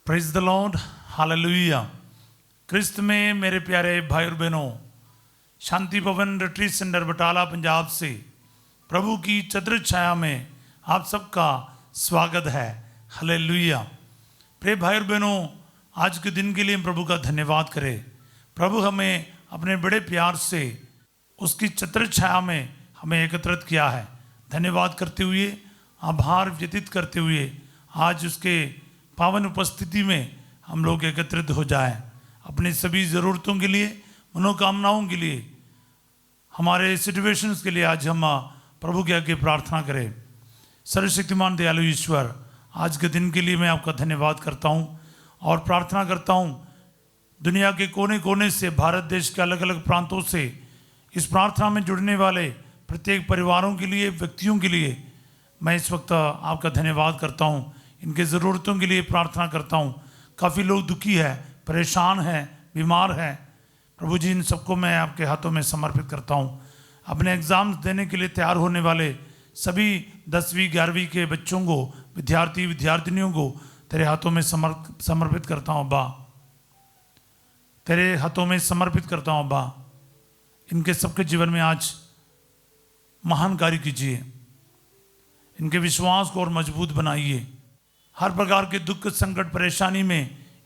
Praise the lord, hallelujah. क्रिस्त में मेरे प्यारे भाई और बहनों, शांति भवन रिट्रीट सेंटर बटाला पंजाब से प्रभु की छत्र छाया में आप सबका स्वागत है। हालेलुया। प्रिय भाई और बहनों, आज के दिन के लिए हम प्रभु का धन्यवाद करें। प्रभु हमें अपने बड़े प्यार से उसकी छत्र छाया में हमें एकत्रित किया है। धन्यवाद करते हुए, आभार व्यतीत करते हुए आज उसके पावन उपस्थिति में हम लोग एकत्रित हो जाएं। अपनी सभी ज़रूरतों के लिए, मनोकामनाओं के लिए, हमारे सिचुएशंस के लिए आज हम प्रभु के आगे प्रार्थना करें। सर्वशक्तिमान दयालु ईश्वर, आज के दिन के लिए मैं आपका धन्यवाद करता हूं और प्रार्थना करता हूं दुनिया के कोने कोने से, भारत देश के अलग अलग प्रांतों से इस प्रार्थना में जुड़ने वाले प्रत्येक परिवारों के लिए, व्यक्तियों के लिए मैं इस वक्त आपका धन्यवाद करता हूं। इनके ज़रूरतों के लिए प्रार्थना करता हूं। काफ़ी लोग दुखी है, परेशान हैं, बीमार हैं। प्रभु जी, इन सबको मैं आपके हाथों में समर्पित करता हूं। अपने एग्ज़ाम्स देने के लिए तैयार होने वाले सभी 10वीं 11वीं के बच्चों को, विद्यार्थिनियों को तेरे हाथों में समर्पित करता हूं अब्बा। तेरे हाथों में समर्पित करता हूं अब्बा। इनके सबके जीवन में आज महान कार्य कीजिए। इनके विश्वास को और मजबूत बनाइए। हर प्रकार के दुख, संकट, परेशानी में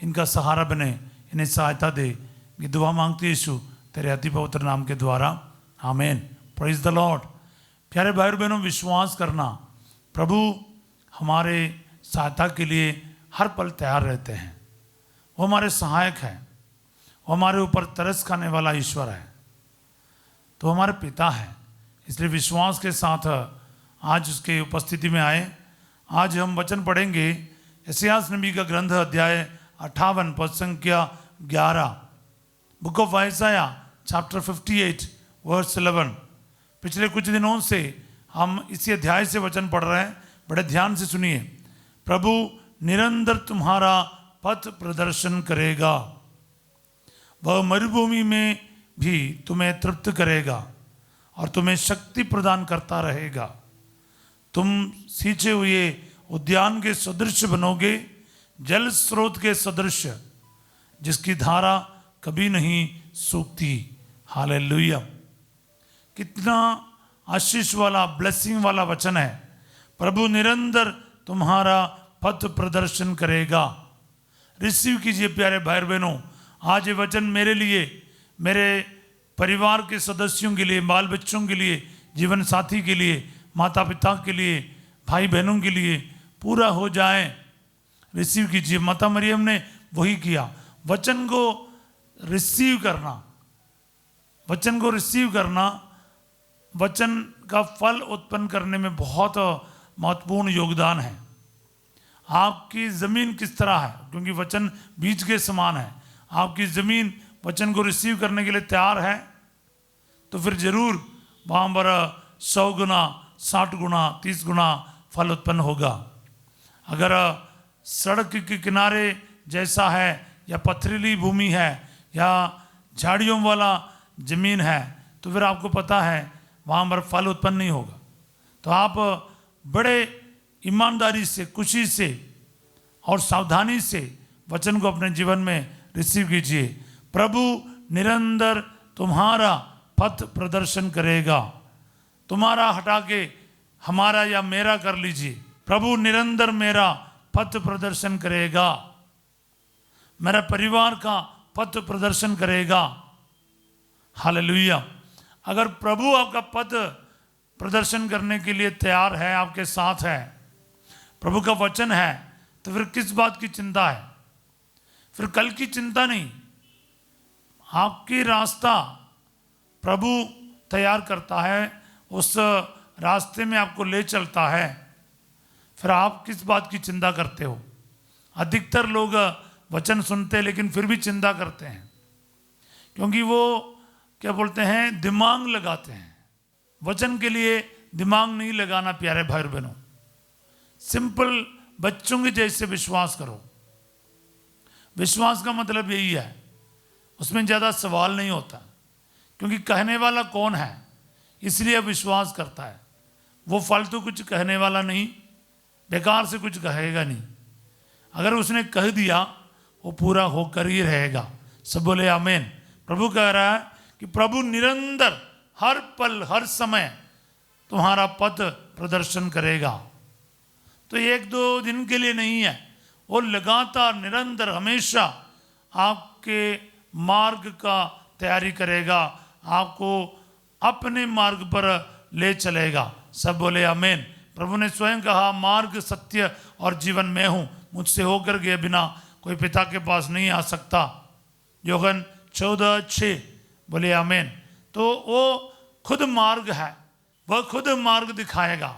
इनका सहारा बने, इन्हें सहायता दे। ये दुआ मांगते यीशु तेरे अति पवित्र नाम के द्वारा, आमीन। Praise the Lord. प्यारे भाई और बहनों, विश्वास करना, प्रभु हमारे सहायता के लिए हर पल तैयार रहते हैं। वो हमारे सहायक हैं। वो हमारे ऊपर तरस खाने वाला ईश्वर है। तो हमारे पिता है। इसलिए विश्वास के साथ आज उसके उपस्थिति में आए। आज हम वचन पढ़ेंगे यशायाह नबी का ग्रंथ, अध्याय 58 पद संख्या 11। बुक ऑफ यशायाह चैप्टर 58 वर्स 11। पिछले कुछ दिनों से हम इसी अध्याय से वचन पढ़ रहे हैं। बड़े ध्यान से सुनिए। प्रभु निरंतर तुम्हारा पथ प्रदर्शन करेगा, वह मरुभूमि में भी तुम्हें तृप्त करेगा और तुम्हें शक्ति प्रदान करता रहेगा। तुम सींचे हुए उद्यान के सदृश बनोगे, जल स्रोत के सदृश, जिसकी धारा कभी नहीं सूखती। हालेलुया। कितना आशीष वाला, ब्लेसिंग वाला वचन है। प्रभु निरंतर तुम्हारा पथ प्रदर्शन करेगा। रिसीव कीजिए प्यारे भाई बहनों। आज ये वचन मेरे लिए, मेरे परिवार के सदस्यों के लिए, बाल बच्चों के लिए, जीवन साथी के लिए, माता पिता के लिए, भाई बहनों के लिए पूरा हो जाए। रिसीव कीजिए। माता मरियम ने वही किया। वचन को रिसीव करना, वचन को रिसीव करना वचन का फल उत्पन्न करने में बहुत महत्वपूर्ण योगदान है। आपकी ज़मीन किस तरह है, क्योंकि वचन बीज के समान है। आपकी ज़मीन वचन को रिसीव करने के लिए तैयार है तो फिर जरूर वहाँ पर 100 गुना, 60 गुना, 30 गुना फल उत्पन्न होगा। अगर सड़क के किनारे जैसा है, या पथरीली भूमि है, या झाड़ियों वाला ज़मीन है, तो फिर आपको पता है वहाँ पर फल उत्पन्न नहीं होगा। तो आप बड़े ईमानदारी से, खुशी से और सावधानी से वचन को अपने जीवन में रिसीव कीजिए। प्रभु निरंतर तुम्हारा पथ प्रदर्शन करेगा। तुम्हारा हटा के हमारा या मेरा कर लीजिए। प्रभु निरंतर मेरा पथ प्रदर्शन करेगा, मेरा परिवार का पथ प्रदर्शन करेगा। हालेलुया। अगर प्रभु आपका पथ प्रदर्शन करने के लिए तैयार है, आपके साथ है, प्रभु का वचन है, तो फिर किस बात की चिंता है? फिर कल की चिंता नहीं। आपकी रास्ता प्रभु तैयार करता है, उस रास्ते में आपको ले चलता है। फिर आप किस बात की चिंता करते हो? अधिकतर लोग वचन सुनते हैं लेकिन फिर भी चिंता करते हैं, क्योंकि वो क्या बोलते हैं, दिमाग लगाते हैं। वचन के लिए दिमाग नहीं लगाना प्यारे भाई बहनों। सिंपल बच्चों के जैसे विश्वास करो। विश्वास का मतलब यही है, उसमें ज़्यादा सवाल नहीं होता, क्योंकि कहने वाला कौन है इसलिए अब विश्वास करता है। वो फालतू कुछ कहने वाला नहीं, बेकार से कुछ कहेगा नहीं। अगर उसने कह दिया वो पूरा होकर ही रहेगा। सब बोले आमीन। प्रभु कह रहा है कि प्रभु निरंतर हर पल हर समय तुम्हारा पथ प्रदर्शन करेगा। तो एक दो दिन के लिए नहीं है, वो लगातार निरंतर हमेशा आपके मार्ग का तैयारी करेगा, आपको अपने मार्ग पर ले चलेगा। सब बोले आमीन। प्रभु ने स्वयं कहा मार्ग सत्य और जीवन मैं हूँ, मुझसे होकर गए बिना कोई पिता के पास नहीं आ सकता। यूहन्ना 14:6 बोले आमीन। तो वो खुद मार्ग है, वह खुद मार्ग दिखाएगा,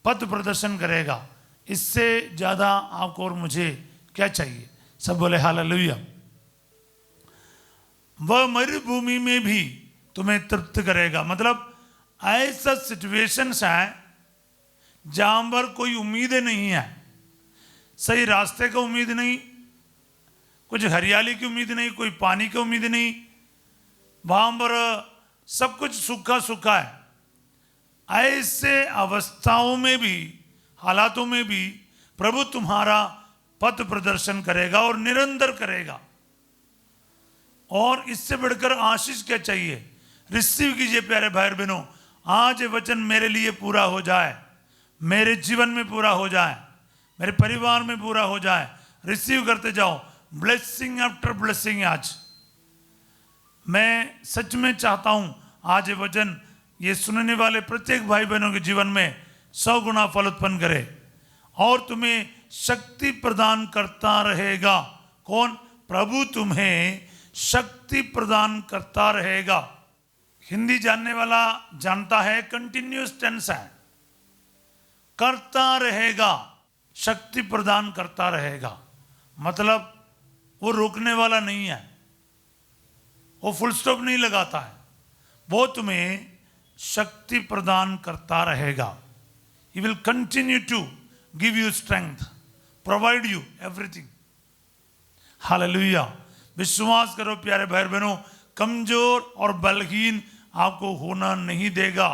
पथ प्रदर्शन करेगा। इससे ज़्यादा आपको और मुझे क्या चाहिए? सब बोले हालेलुया। वह मरुभूमि में भी तुम्हें तृप्त करेगा। मतलब ऐसा सिचुएशंस है जहां पर कोई उम्मीद नहीं है, सही रास्ते का उम्मीद नहीं, कुछ हरियाली की उम्मीद नहीं, कोई पानी की उम्मीद नहीं, वहां पर सब कुछ सूखा सूखा है। ऐसे अवस्थाओं में भी, हालातों में भी प्रभु तुम्हारा पथ प्रदर्शन करेगा और निरंतर करेगा। और इससे बढ़कर आशीष क्या चाहिए? रिसीव कीजिए प्यारे भाई बहनों, आज ये वचन मेरे लिए पूरा हो जाए, मेरे जीवन में पूरा हो जाए, मेरे परिवार में पूरा हो जाए। रिसीव करते जाओ, ब्लेसिंग आफ्टर ब्लेसिंग। आज मैं सच में चाहता हूं आज ये वचन ये सुनने वाले प्रत्येक भाई बहनों के जीवन में 100 गुना फल उत्पन्न करे और तुम्हें शक्ति प्रदान करता रहेगा। कौन? प्रभु तुम्हें शक्ति प्रदान करता रहेगा। हिंदी जानने वाला जानता है कंटिन्यूअस टेंस है, करता रहेगा, शक्ति प्रदान करता रहेगा। मतलब वो रोकने वाला नहीं है, वो फुल स्टॉप नहीं लगाता है, वो तुम्हें शक्ति प्रदान करता रहेगा। He will continue to give you strength, provide you everything. Hallelujah. विश्वास करो प्यारे भाई बहनों, कमजोर और बलहीन आपको होना नहीं देगा,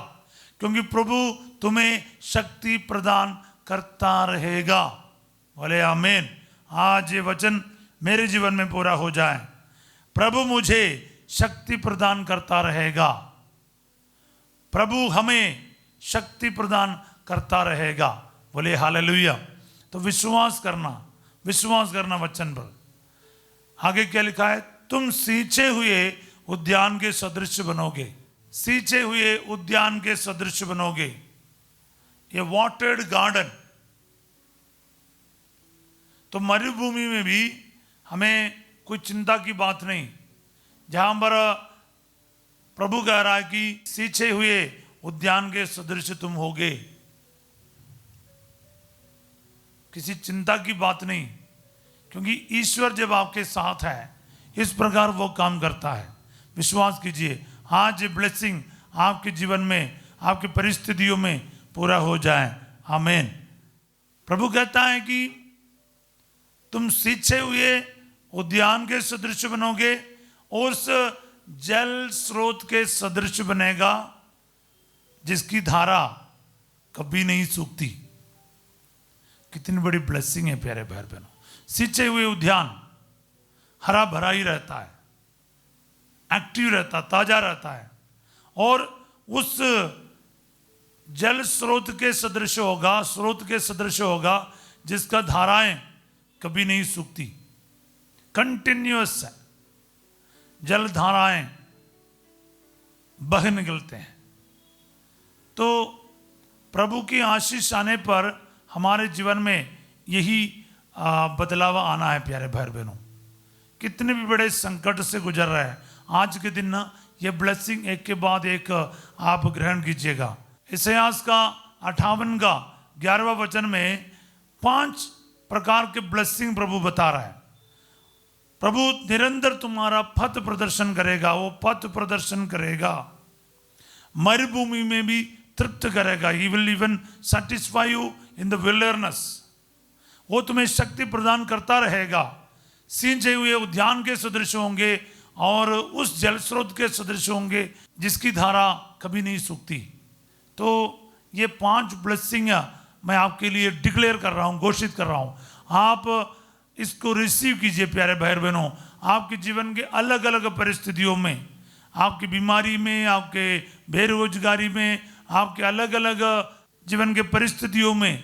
क्योंकि प्रभु तुम्हें शक्ति प्रदान करता रहेगा। बोले आमीन। आज ये वचन मेरे जीवन में पूरा हो जाए। प्रभु मुझे शक्ति प्रदान करता रहेगा, प्रभु हमें शक्ति प्रदान करता रहेगा। बोले हालेलुया। तो विश्वास करना वचन पर। आगे क्या लिखा है? तुम सींचे हुए उद्यान के सदृश बनोगे। सींचे हुए उद्यान के सदृश बनोगे। ये वाटर्ड गार्डन। तो मरुभूमि में भी हमें कोई चिंता की बात नहीं, जहां पर प्रभु कह रहा है कि सींचे हुए उद्यान के सदृश तुम होगे। किसी चिंता की बात नहीं, क्योंकि ईश्वर जब आपके साथ है इस प्रकार वो काम करता है। विश्वास कीजिए, आज ये ब्लेसिंग आपके जीवन में, आपकी परिस्थितियों में पूरा हो जाए। आमीन। प्रभु कहता है कि तुम सींचे हुए उद्यान के सदृश बनोगे, उस जल स्रोत के सदृश बनेगा जिसकी धारा कभी नहीं सूखती। कितनी बड़ी ब्लेसिंग है प्यारे भाई बहनों। सींचे हुए उद्यान हरा भरा ही रहता है, एक्टिव रहता, ताजा रहता है, और उस जल स्रोत के सदृश होगा, स्रोत के सदृश होगा जिसका धाराएं कभी नहीं सूखती। कंटिन्यूअस है, जल धाराएं बह निकलते हैं। तो प्रभु की आशीष आने पर हमारे जीवन में यही बदलाव आना है प्यारे भाई बहनों। कितने भी बड़े संकट से गुजर रहे हैं, आज के दिन ना ये ब्लेसिंग एक के बाद एक आप ग्रहण कीजिएगा। इसायास का 58 का 11वां वचन में 5 प्रकार के ब्लेसिंग प्रभु बता रहा है। प्रभु निरंतर तुम्हारा पथ प्रदर्शन करेगा, वो पथ प्रदर्शन करेगा, मरुभूमि में भी तृप्त करेगा। He will even satisfy you in the wilderness. वो तुम्हें शक्ति प्रदान करता रहेगा। सींचे हुए उद्यान के सदृश होंगे और उस जल स्रोत के सदृश होंगे जिसकी धारा कभी नहीं सूखती। तो ये 5 ब्लेसिंग मैं आपके लिए डिक्लेयर कर रहा हूँ, घोषित कर रहा हूँ। आप इसको रिसीव कीजिए प्यारे भाई बहनों। आपके जीवन के अलग अलग परिस्थितियों में, आपकी बीमारी में, आपके बेरोजगारी में, आपके अलग अलग जीवन के परिस्थितियों में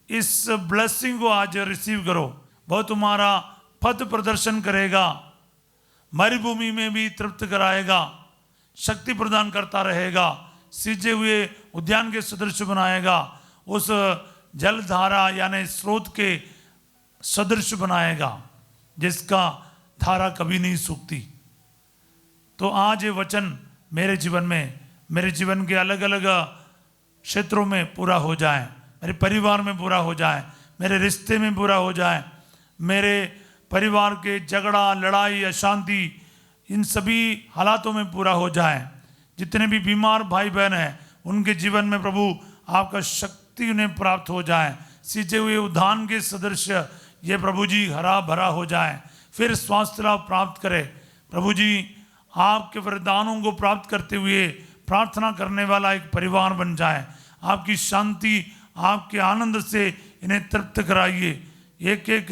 इस ब्लेसिंग को आज रिसीव करो। वह तुम्हारा पथ प्रदर्शन करेगा, मरुभूमि में भी तृप्त कराएगा, शक्ति प्रदान करता रहेगा, सींचे हुए उद्यान के सदृश बनाएगा, उस जलधारा यानी स्रोत के सदृश बनाएगा जिसका धारा कभी नहीं सूखती। तो आज ये वचन मेरे जीवन में, मेरे जीवन के अलग अलग क्षेत्रों में पूरा हो जाए, मेरे परिवार में पूरा हो जाए, मेरे रिश्ते में पूरा हो जाए, मेरे परिवार के झगड़ा, लड़ाई, अशांति, इन सभी हालातों में पूरा हो जाए। जितने भी बीमार भाई बहन हैं उनके जीवन में प्रभु आपका शक्ति उन्हें प्राप्त हो जाए, सींचे हुए उद्यान के सदृश ये प्रभु जी हरा भरा हो जाए, फिर स्वास्थ्य लाभ प्राप्त करे। प्रभु जी आपके वरदानों को प्राप्त करते हुए प्रार्थना करने वाला एक परिवार बन जाए। आपकी शांति, आपके आनंद से इन्हें तृप्त कराइए। एक एक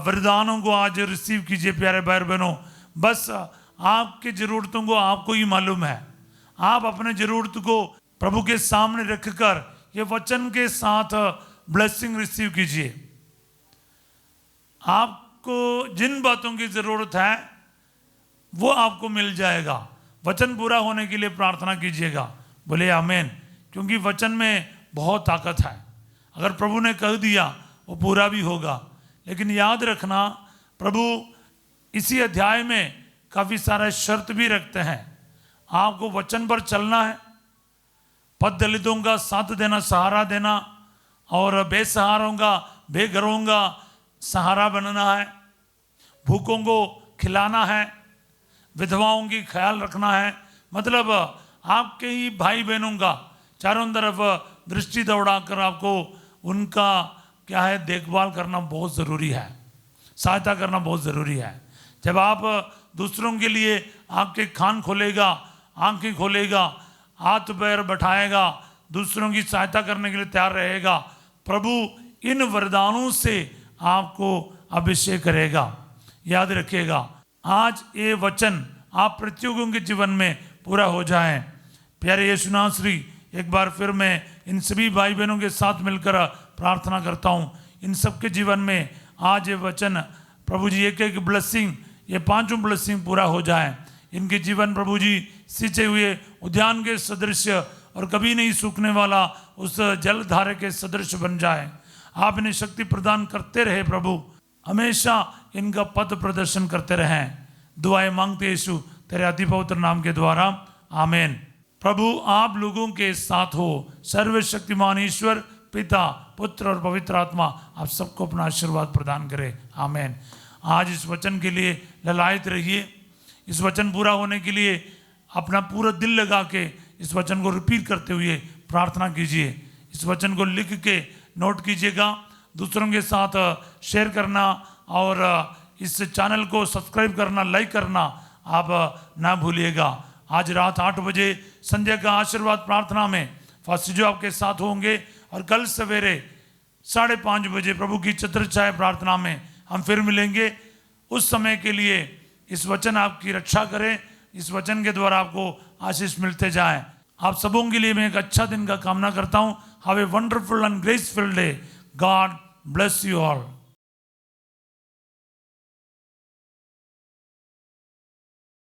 वरदानों को आज रिसीव कीजिए प्यारे भाई बहनों। बस आपकी ज़रूरतों को आपको ही मालूम है। आप अपने ज़रूरत को प्रभु के सामने रखकर ये वचन के साथ ब्लेसिंग रिसीव कीजिए। आपको जिन बातों की ज़रूरत है वो आपको मिल जाएगा। वचन पूरा होने के लिए प्रार्थना कीजिएगा, बोले आमीन। क्योंकि वचन में बहुत ताकत है। अगर प्रभु ने कह दिया वो पूरा भी होगा। लेकिन याद रखना, प्रभु इसी अध्याय में काफ़ी सारे शर्त भी रखते हैं। आपको वचन पर चलना है, पद दलितों का साथ देना, सहारा देना, और बेसहारों का, बेघरों का सहारा बनना है, भूखों को खिलाना है, विधवाओं की ख्याल रखना है। मतलब आपके ही भाई बहनों का चारों तरफ दृष्टि दौड़ाकर आपको उनका क्या है देखभाल करना बहुत ज़रूरी है, सहायता करना बहुत ज़रूरी है। जब आप दूसरों के लिए आपके कान खोलेगा, आंखें खोलेगा, हाथ पैर बैठाएगा, दूसरों की सहायता करने के लिए तैयार रहेगा, प्रभु इन वरदानों से आपको अभिषेक करेगा। याद रखिएगा, आज ये वचन आप प्रत्येकों के जीवन में पूरा हो जाए। प्यारे यीशु नासरी, एक बार फिर मैं इन सभी भाई बहनों के साथ मिलकर प्रार्थना करता हूँ, इन सबके जीवन में आज ये वचन प्रभु जी एक एक ब्लेसिंग, ये पांचों ब्लेसिंग पूरा हो जाए। इनके जीवन प्रभु जी सींचे हुए उद्यान के सदृश और कभी नहीं सूखने वाला उस जलधारे के सदृश बन जाए। आप इन्हें शक्ति प्रदान करते रहे प्रभु, हमेशा इनका पथ प्रदर्शन करते रहें। दुआएं मांगते यीशु तेरे अति पवित्र नाम के द्वारा, आमीन। प्रभु आप लोगों के साथ हो। सर्वशक्तिमान ईश्वर पिता, पुत्र और पवित्र आत्मा आप सबको अपना आशीर्वाद प्रदान करे, आमीन। आज इस वचन के लिए ललायत रहिए। इस वचन पूरा होने के लिए अपना पूरा दिल लगा के इस वचन को रिपीट करते हुए प्रार्थना कीजिए। इस वचन को लिख के नोट कीजिएगा, दूसरों के साथ शेयर करना और इस चैनल को सब्सक्राइब करना, लाइक करना आप ना भूलिएगा। आज रात 8 बजे संध्या का आशीर्वाद प्रार्थना में फास्टर जो आपके साथ होंगे, और कल सवेरे 5:30 बजे प्रभु की छत्रछाया प्रार्थना में हम फिर मिलेंगे। उस समय के लिए इस वचन आपकी रक्षा करे, इस वचन के द्वारा आपको आशीष मिलते जाए। आप सबों के लिए मैं एक अच्छा दिन का कामना करता हूँ। Have a wonderful and graceful day. God bless you all.